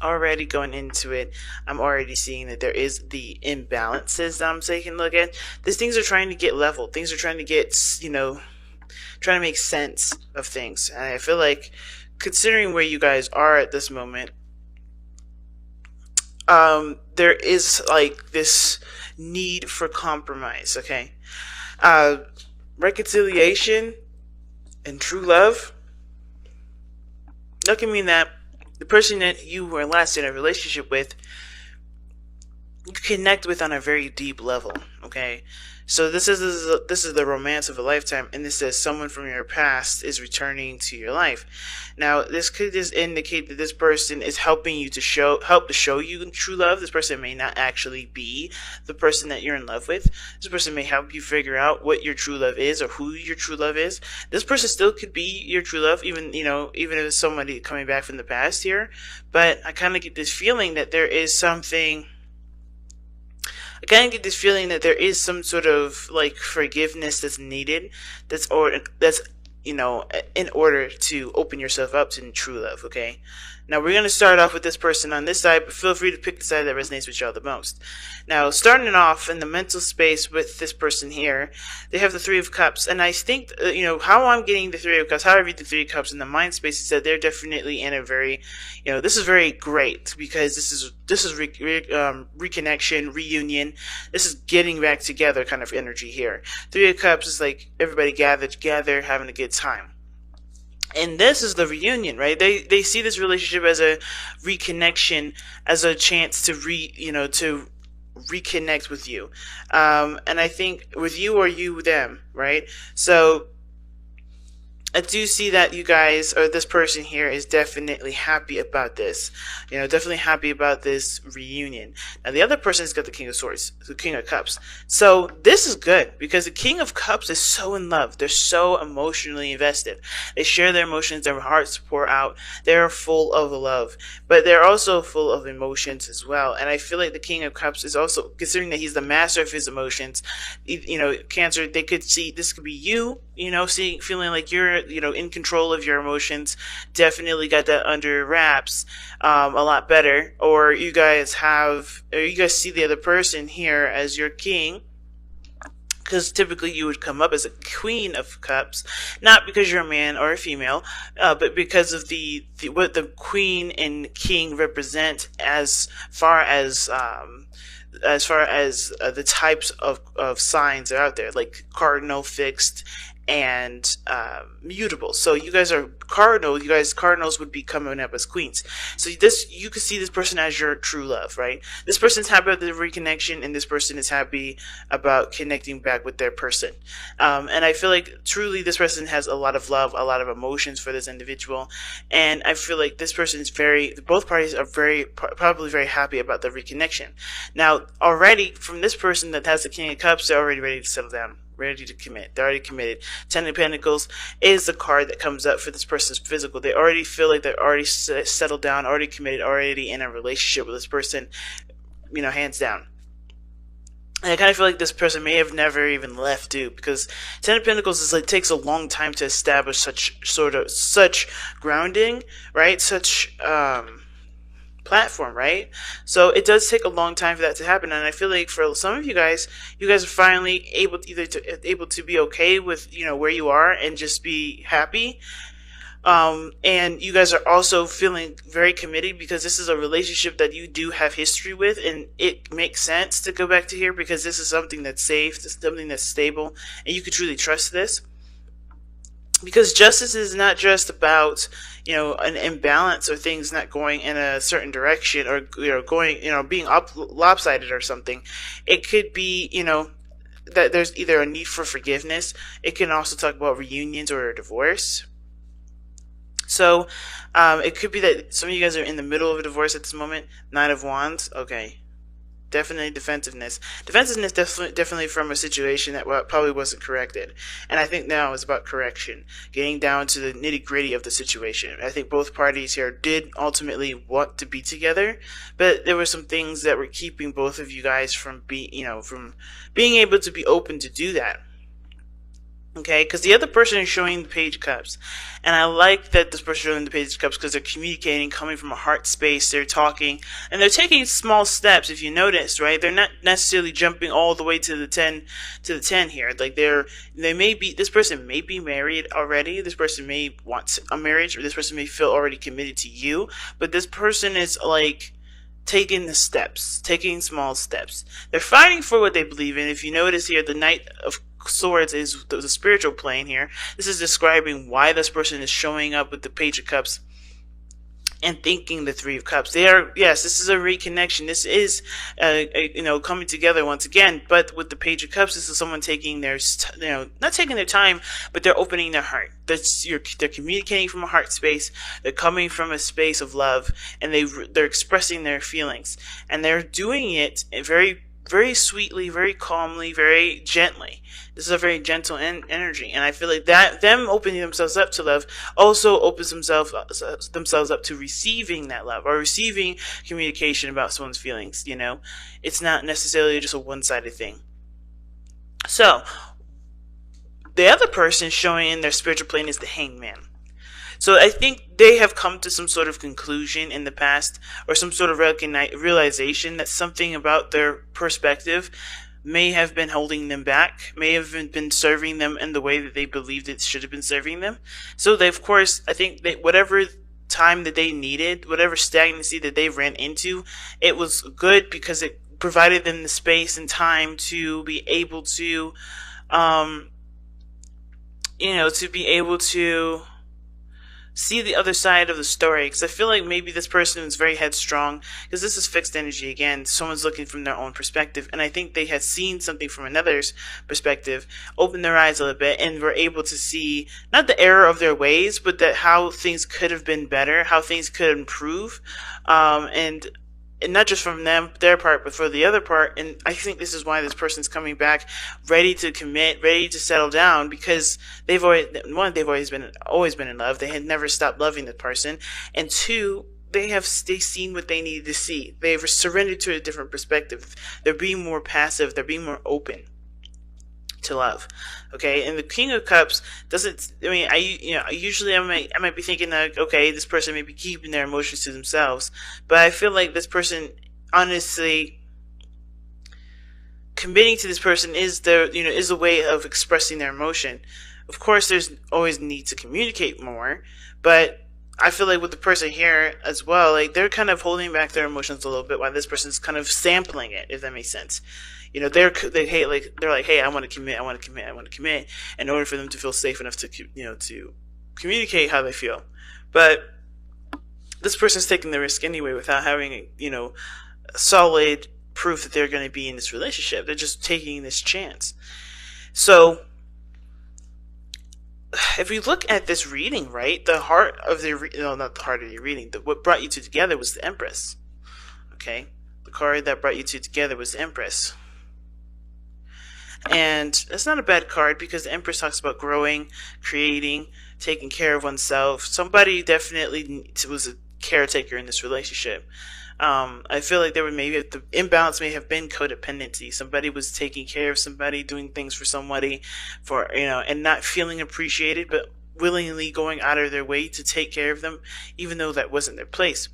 already going into it, I'm already seeing that there is the imbalances that I'm taking a look at. These things are trying to get level. Things are trying to get, trying to make sense of things. And I feel like, considering where you guys are at this moment, there is like this need for compromise. Okay, uh, reconciliation and true love. That can mean that the person that you were last in a relationship with, you connect with on a very deep level. Okay, so this is the romance of a lifetime, and this says someone from your past is returning to your life. Now, this could just indicate that this person is helping you to show you true love. This person may not actually be the person that you're in love with. This person may help you figure out what your true love is or who your true love is. This person still could be your true love, even if it's somebody coming back from the past here. But I kind of get this feeling that there is something. I kind of get this feeling that there is some sort of like forgiveness that's needed, that's in order to open yourself up to true love. Okay, now we're gonna start off with this person on this side, but feel free to pick the side that resonates with y'all the most. Now, starting off in the mental space with this person here, they have the Three of Cups, and I think how I'm getting the Three of Cups, how I read the Three of Cups in the mind space is that they're definitely in a very, this is very great because this is reconnection, reunion. This is getting back together kind of energy here. Three of Cups is like everybody gathered together, having a good time. And this is the reunion, right? They see this relationship as a reconnection, as a chance to to reconnect with you. And I think with you or you them, right? So I do see that you guys, or this person here, is definitely happy about this. Definitely happy about this reunion. Now, the other person's got the King of Swords, the King of Cups. So this is good because the King of Cups is so in love. They're so emotionally invested. They share their emotions, their hearts pour out. They're full of love, but they're also full of emotions as well. And I feel like the King of Cups is also, considering that he's the master of his emotions, Cancer, they could see this could be you, feeling like you're in control of your emotions, definitely got that under wraps, a lot better. Or you guys see the other person here as your king, because typically you would come up as a Queen of Cups, not because you're a man or a female, but because of what the Queen and King represent as far as the types of signs that are out there, like cardinal, fixed, and mutable. So you guys are cardinal. You guys cardinals would be coming up as queens. So you could see this person as your true love, right? This person's happy about the reconnection, and this person is happy about connecting back with their person. And I feel like truly this person has a lot of love, a lot of emotions for this individual, and I feel like this person is both parties are probably very happy about the reconnection. Now, already from this person that has the King of Cups, they're already ready to settle down, ready to commit. They're already committed. Ten of Pentacles is the card that comes up for this person's physical. They already feel like they're already settled down, already committed, already in a relationship with this person, hands down. And I kind of feel like this person may have never even left too, because Ten of Pentacles is like takes a long time to establish such grounding, right? Such platform, right? So it does take a long time for that to happen, and I feel like for some of you guys are finally able to be okay with where you are and just be happy. And you guys are also feeling very committed because this is a relationship that you do have history with, and it makes sense to go back to here because this is something that's safe, this is something that's stable, and you can truly trust this. Because justice is not just about an imbalance or things not going in a certain direction, or going being lopsided or something. It could be that there's either a need for forgiveness. It can also talk about reunions or a divorce. So it could be that some of you guys are in the middle of a divorce at this moment. Nine of Wands. Okay. Definitely defensiveness. Defensiveness definitely from a situation that probably wasn't corrected. And I think now it's about correction, getting down to the nitty gritty of the situation. I think both parties here did ultimately want to be together, but there were some things that were keeping both of you guys from being able to be open to do that. Okay, because the other person is showing the Page of Cups, and I like that this person is showing the Page of Cups because they're communicating, coming from a heart space. They're talking, and they're taking small steps. If you notice, right, they're not necessarily jumping all the way to the 10 here. Like they may be, this person may be married already. This person may want a marriage, or this person may feel already committed to you. But this person is like taking the steps, taking small steps. They're fighting for what they believe in. If you notice here, the Knight of Swords is the spiritual plane here. This is describing why this person is showing up with the Page of Cups and thinking the Three of Cups. They are, yes, this is a reconnection. This is, coming together once again. But with the Page of Cups, this is someone taking their, not taking their time, but they're opening their heart. They're communicating from a heart space. They're coming from a space of love, and they're expressing their feelings, and they're doing it very, very sweetly, very calmly, very gently. This is a very gentle energy, and I feel like that them opening themselves up to love also opens themselves up to receiving that love, or receiving communication about someone's feelings. It's not necessarily just a one-sided thing. So the other person showing in their spiritual plane is the Hangman. So I think they have come to some sort of conclusion in the past, or some sort of realization that something about their perspective may have been holding them back, may have been serving them in the way that they believed it should have been serving them. So they, of course, I think that whatever time that they needed, whatever stagnancy that they ran into, it was good because it provided them the space and time to be able to, to be able to see the other side of the story. Because I feel like maybe this person is very headstrong, because this is fixed energy again. Someone's looking from their own perspective, and I think they had seen something from another's perspective, opened their eyes a little bit, and were able to see not the error of their ways, but that how things could have been better, how things could improve, and not just from their part, but for the other part. And I think this is why this person's coming back, ready to commit, ready to settle down, because they've always been in love. They had never stopped loving the person, and two, they've seen what they needed to see. They've surrendered to a different perspective. They're being more passive. They're being more open to love. Okay, and the King of Cups doesn't. I mean, usually I might be thinking that, okay, this person may be keeping their emotions to themselves, but I feel like this person, honestly, committing to this person is a way of expressing their emotion. Of course, there's always need to communicate more, but I feel like with the person here as well, like they're kind of holding back their emotions a little bit while this person's kind of sampling it, if that makes sense. They're like, hey, I want to commit, in order for them to feel safe enough to communicate how they feel. But this person's taking the risk anyway without having solid proof that they're going to be in this relationship. They're just taking this chance. So if we look at this reading, right, the heart of not the heart of your reading, what brought you two together was the Empress. Okay, the card that brought you two together was the Empress. And that's not a bad card, because the Empress talks about growing, creating, taking care of oneself. Somebody definitely was a caretaker in this relationship. I feel like the imbalance may have been codependency. Somebody was taking care of somebody, doing things for somebody, and not feeling appreciated, but willingly going out of their way to take care of them, even though that wasn't their place.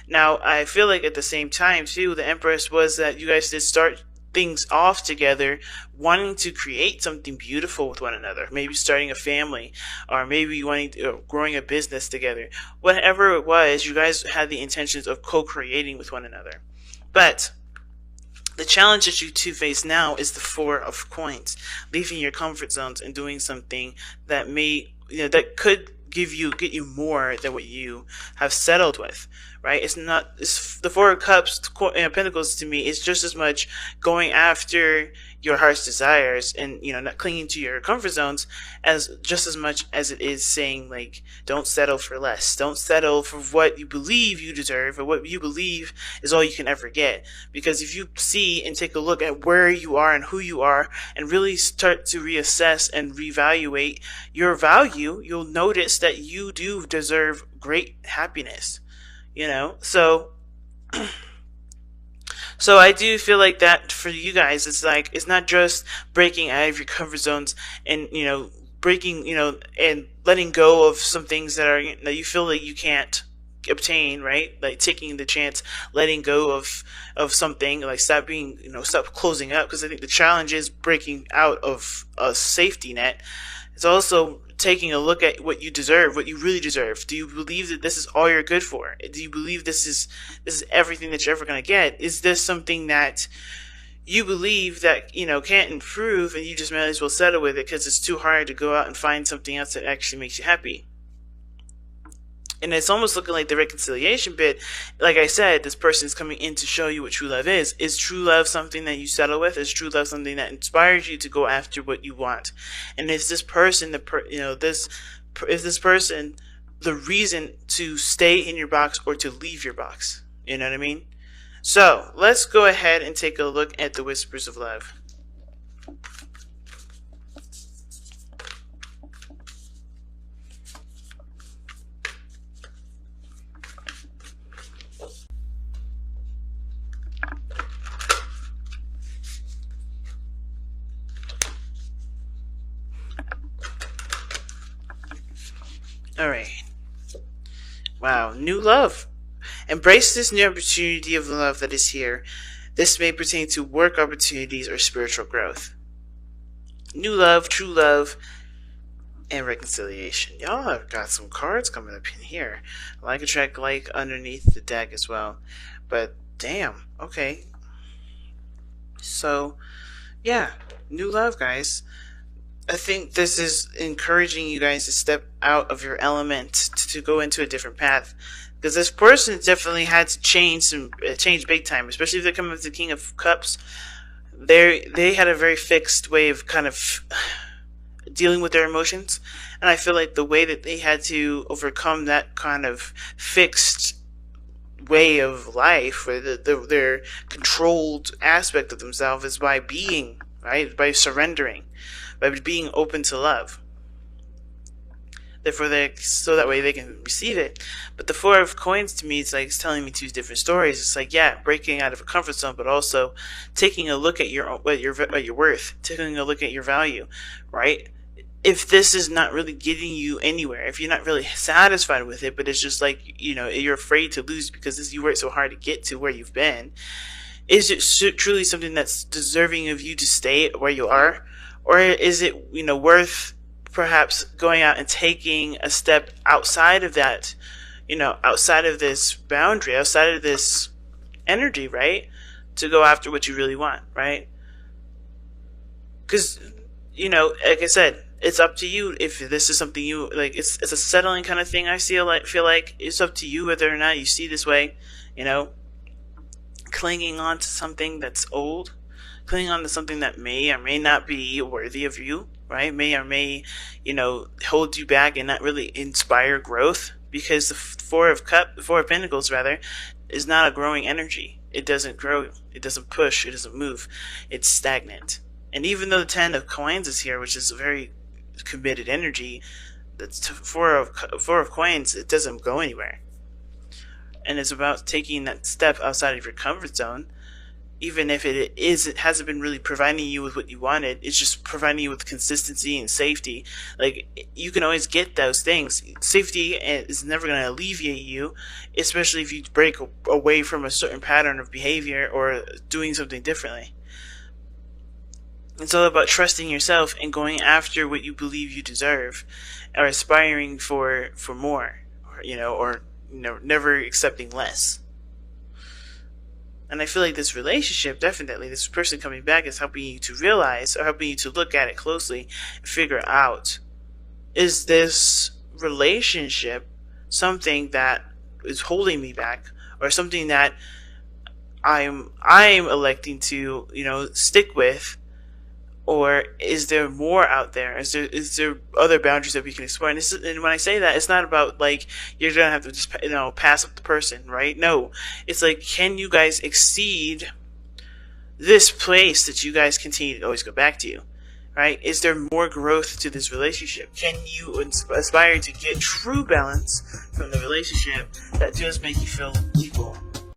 Now, I feel like at the same time, too, the Empress was that you guys did start things off together, wanting to create something beautiful with one another, maybe starting a family, or maybe growing a business together. Whatever it was, you guys had the intentions of co-creating with one another. But the challenge that you two face now is the Four of Coins, leaving your comfort zones and doing something that that could get you more than what you have settled with, right? It's the Four of Cups, Pentacles, to me, is just as much going after your heart's desires and, not clinging to your comfort zones, as just as much as it is saying, like, don't settle for less. Don't settle for what you believe you deserve, or what you believe is all you can ever get. Because if you see and take a look at where you are and who you are, and really start to reassess and reevaluate your value, you'll notice that you do deserve great happiness. So I do feel like that for you guys, it's not just breaking out of your comfort zones and, breaking, and letting go of some things that you feel that you can't obtain, right? Like taking the chance, letting go of something, like stop closing up, because I think the challenge is breaking out of a safety net. It's also taking a look at what you deserve, what you really deserve. Do you believe that this is all you're good for? Do you believe this is everything that you're ever going to get? Is this something that you believe that can't improve, and you just might as well settle with it because it's too hard to go out and find something else that actually makes you happy? And it's almost looking like the reconciliation bit. Like I said, this person is coming in to show you what true love is. Is true love something that you settle with? Is true love something that inspires you to go after what you want? And is this person is this person the reason to stay in your box or to leave your box? You know what I mean? So let's go ahead and take a look at the whispers of love. All right. Wow, new love. Embrace this new opportunity of love that is here. This may pertain to work opportunities or spiritual growth. New love, true love, and reconciliation. Y'all have got some cards coming up in here. Like attract like underneath the deck as well. But damn, okay. So, yeah, new love, guys. I think this is encouraging you guys to step out of your element to go into a different path, because this person definitely had to change big time, especially if they're coming with the King of Cups. They had a very fixed way of kind of dealing with their emotions, and I feel like the way that they had to overcome that kind of fixed way of life, or their controlled aspect of themselves, is by being, right, by surrendering, by being open to love. Therefore, so that way they can receive it. But the Four of Coins, to me, it's telling me two different stories. It's like, yeah, breaking out of a comfort zone, but also taking a look at your worth, taking a look at your value, right? If this is not really getting you anywhere, if you're not really satisfied with it, but it's just like, you're afraid to lose because you worked so hard to get to where you've been, is it truly something that's deserving of you to stay where you are? Or is it, worth perhaps going out and taking a step outside of that, outside of this boundary, outside of this energy, right? To go after what you really want, right? Because, like I said, it's up to you if this is something you like. It's a settling kind of thing. I feel like it's up to you whether or not you see this way, clinging on to something that's old, clinging on to something that may or may not be worthy of you, right? May or may, hold you back and not really inspire growth, because the Four of Pentacles, rather, is not a growing energy. It doesn't grow. It doesn't push. It doesn't move. It's stagnant. And even though the Ten of Coins is here, which is a very committed energy, that's Four of Coins, it doesn't go anywhere. And it's about taking that step outside of your comfort zone. Even if it hasn't been really providing you with what you wanted, it's just providing you with consistency and safety. Like, you can always get those things. Safety is never going to alleviate you, especially if you break away from a certain pattern of behavior or doing something differently. It's all about trusting yourself and going after what you believe you deserve, or aspiring for more, or never accepting less. And I feel like this relationship, definitely, this person coming back, is helping you to realize, or helping you to look at it closely and figure out, is this relationship something that is holding me back, or something that I'm electing to, stick with? Or is there more out there? Is there other boundaries that we can explore? And when I say that, it's not about like you're gonna have to just pass up the person, right? No, it's like, can you guys exceed this place that you guys continue to always go back to, right? Is there more growth to this relationship? Can you aspire to get true balance from the relationship that does make you feel equal?